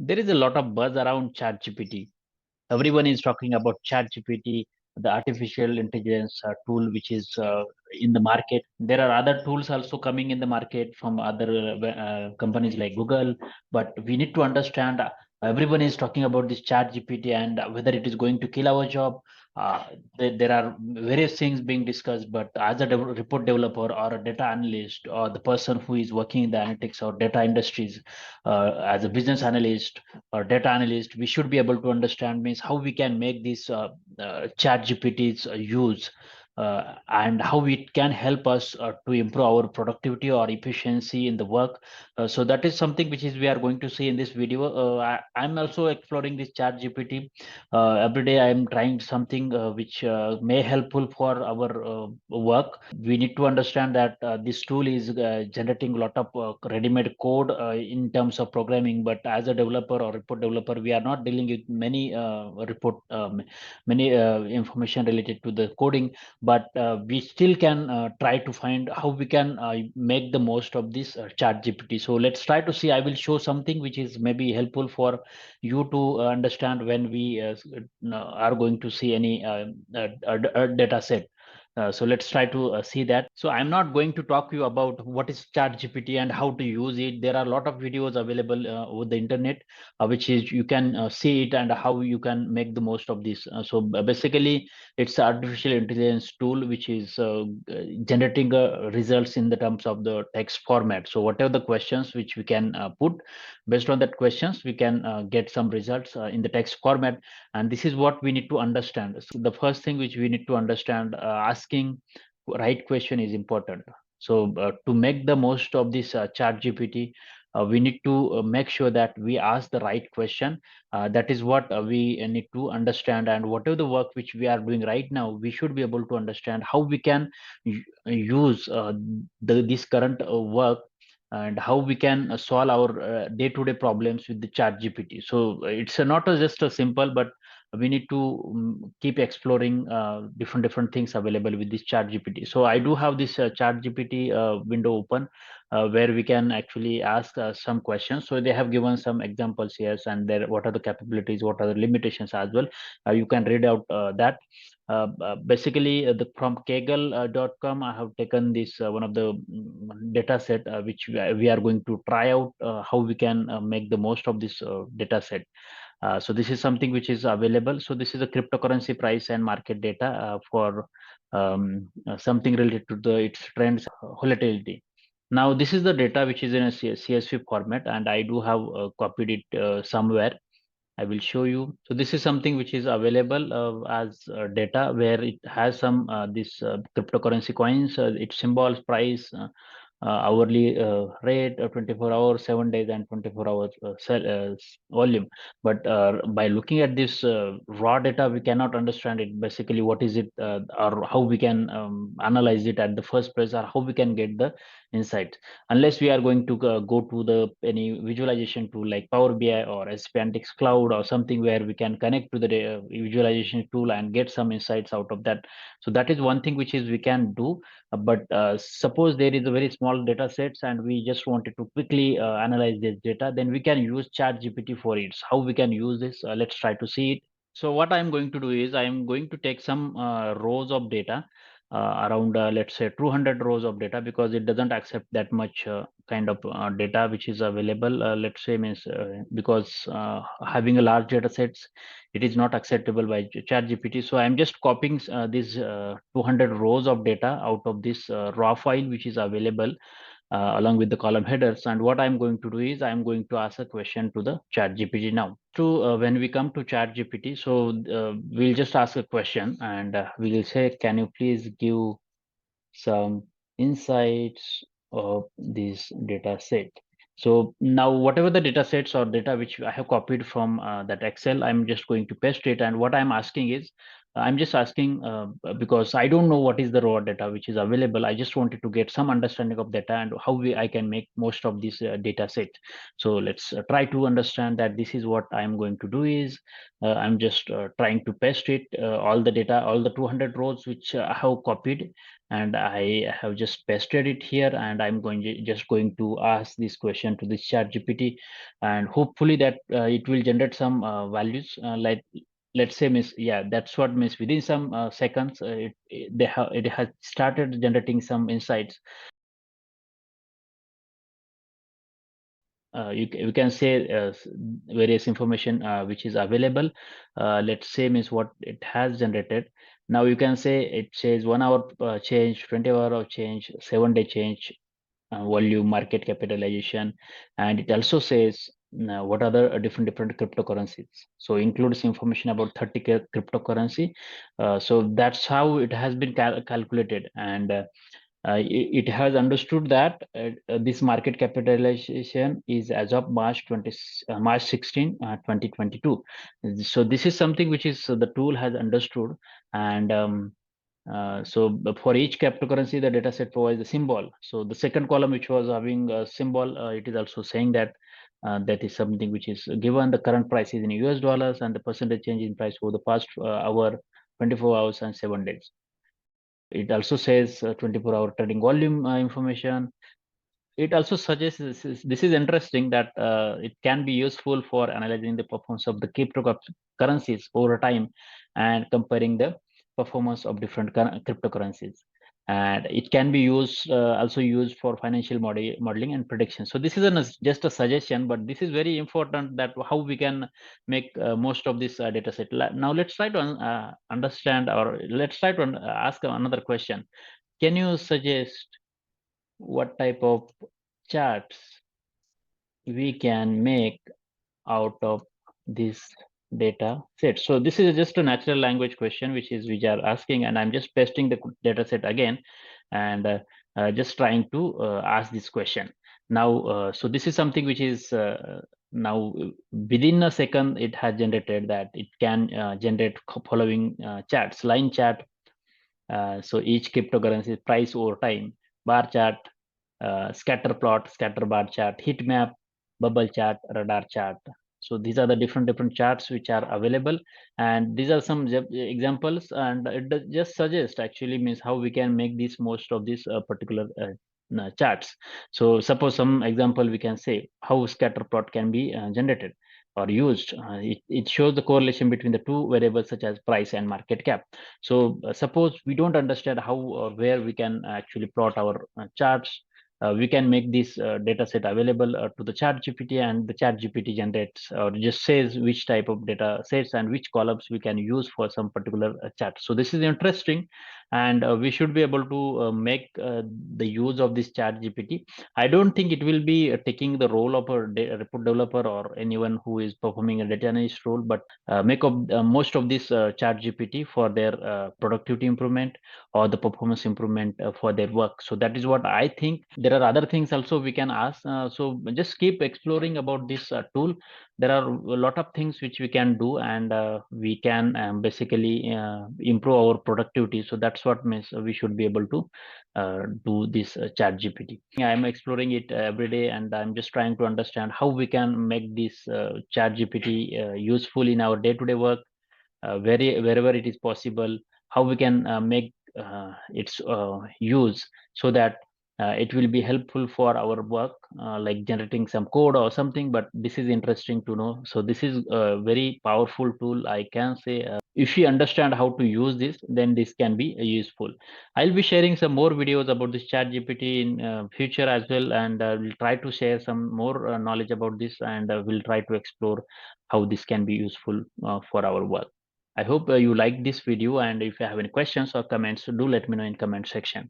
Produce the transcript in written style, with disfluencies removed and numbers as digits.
There is a lot of buzz around ChatGPT. Everyone is talking about ChatGPT, the artificial intelligence tool which is in the market. There are other tools also coming in the market from other companies like Google, but we need to understand. Everyone is talking about this ChatGPT and whether it is going to kill our job. Uh, there are various things being discussed, but as a report developer or a data analyst or the person who is working in the analytics or data industries, as a business analyst or data analyst, we should be able to understand means how we can make this chat gpt's use, and how it can help us to improve our productivity or efficiency in the work. So that is something which is we are going to see in this video. I'm also exploring this chat gpt. Every day I am trying something which may helpful for our work. We need to understand that this tool is generating a lot of ready-made code in terms of programming, but as a developer or report developer we are not dealing with many report many information related to the coding, but we still can try to find how we can make the most of this chat gpt. So let's try to see. I will show something which is maybe helpful for you to understand when we are going to see any data set. So let's try to see that. So I'm not going to talk to you about what is ChatGPT and how to use it. There are a lot of videos available over the internet, which is you can see it and how you can make the most of this. Basically, it's an artificial intelligence tool which is generating results in the terms of the text format. So whatever the questions which we can put, based on that questions, we can get some results in the text format. And this is what we need to understand. So the first thing which we need to understand, asking right question is important. So to make the most of this chat gpt, we need to make sure that we ask the right question. That is what we need to understand, and whatever the work which we are doing right now, we should be able to understand how we can use this current work, and how we can solve our day-to-day problems with the chat gpt. So it's not just a simple, but we need to keep exploring different things available with this chat gpt. So I do have this chat gpt window open, where we can actually ask some questions. So they have given some examples here, and there what are the capabilities, what are the limitations as well. You can read out that. Basically, from kaggle.com, I have taken this one of the data set which we are going to try out how we can make the most of this data set. So this is something which is available. So this is a cryptocurrency price and market data for something related to the its trends volatility. Now this is the data which is in a CSV format, and I do have copied it somewhere. I will show you. So this is something which is available as data, where it has some this cryptocurrency coins, its symbols, price, hourly rate, 24 hours, 7 days, and 24 hours volume. But by looking at this raw data, we cannot understand it. Basically, what is it, or how we can analyze it at the first place, or how we can get the insight, unless we are going to go to the any visualization tool like Power BI or Spandex Cloud or something, where we can connect to the visualization tool and get some insights out of that. So that is one thing which is we can do. But suppose there is a very small data sets and we just wanted to quickly analyze this data, then we can use Chat GPT for it. How we can use this? Let's try to see it. So what I'm going to do is I'm going to take some rows of data, around let's say 200 rows of data, because it doesn't accept that much kind of data which is available. Let's say means because having a large data sets, it is not acceptable by chat gpt. So I'm just copying these 200 rows of data out of this raw file which is available along with the column headers. And what I'm going to do is I'm going to ask a question to the chat gpt now. To when we come to chat gpt, so we'll just ask a question, and we'll say, can you please give some insights of this data set? So now whatever the data sets or data which I have copied from that Excel, I'm just going to paste it. And what I'm asking is, I'm just asking because I don't know what is the raw data which is available. I just wanted to get some understanding of data and how I can make most of this data set. So let's try to understand that this is what I'm going to do is I'm just trying to paste it, all the data, all the 200 rows which I have copied, and I have just pasted it here, and I'm just going to ask this question to this chat GPT, and hopefully that it will generate some values like, let's say, miss, yeah, that's what means within some seconds it has started generating some insights. You can say various information which is available. Let's say means what it has generated. Now you can say it says 1 hour change, 20 hour of change, 7 day change, volume, market capitalization, and it also says what are the different cryptocurrencies. So includes information about 30 cryptocurrency. So that's how it has been calculated, and it has understood that this market capitalization is as of March 16, 2022. So this is something which is the tool has understood, and for each cryptocurrency, the data set provides a symbol. So the second column, which was having a symbol, it is also saying that that is something which is given the current price is in US dollars and the percentage change in price for the past hour, 24 hours, and 7 days. It also says 24-hour trading volume information. It also suggests this is interesting that it can be useful for analyzing the performance of the cryptocurrencies over time and comparing the performance of different cryptocurrencies. And it can be used also used for financial modeling and prediction. So this is just a suggestion, but this is very important that how we can make most of this data set. Now let's try to understand, or let's try to ask another question. Can you suggest what type of charts we can make out of this data set? So this is just a natural language question which we are asking, and I'm just pasting the data set again, and just trying to ask this question. Now, so this is something which is now within a second it has generated that it can generate following charts: line chart, so each cryptocurrency price over time, bar chart, scatter plot, scatter bar chart, heat map, bubble chart, radar chart. So these are the different charts which are available, and these are some examples, and it just suggests actually means how we can make this most of these particular charts. So suppose some example we can say how scatter plot can be generated or used. It shows the correlation between the two variables such as price and market cap. So suppose we don't understand how or where we can actually plot our charts, we can make this data set available to the chat GPT, and the chat GPT generates or just says which type of data sets and which columns we can use for some particular chart. So this is interesting, and we should be able to make the use of this chat GPT. I don't think it will be taking the role of a report developer or anyone who is performing a data analyst role, but make up most of this chat GPT for their productivity improvement or the performance improvement for their work. So that is what I think. There are other things also we can ask. So just keep exploring about this tool. There are a lot of things which we can do, and we can basically improve our productivity. So that's what means we should be able to do this chat GPT. I'm exploring it every day, and I'm just trying to understand how we can make this chat GPT useful in our day-to-day work, wherever it is possible, how we can make its use so that it will be helpful for our work, like generating some code or something. But this is interesting to know. So this is a very powerful tool, I can say. If you understand how to use this, then this can be useful. I'll be sharing some more videos about this chat GPT in future as well, and we'll try to share some more knowledge about this, and we'll try to explore how this can be useful for our work. I hope you like this video, and if you have any questions or comments, do let me know in comment section.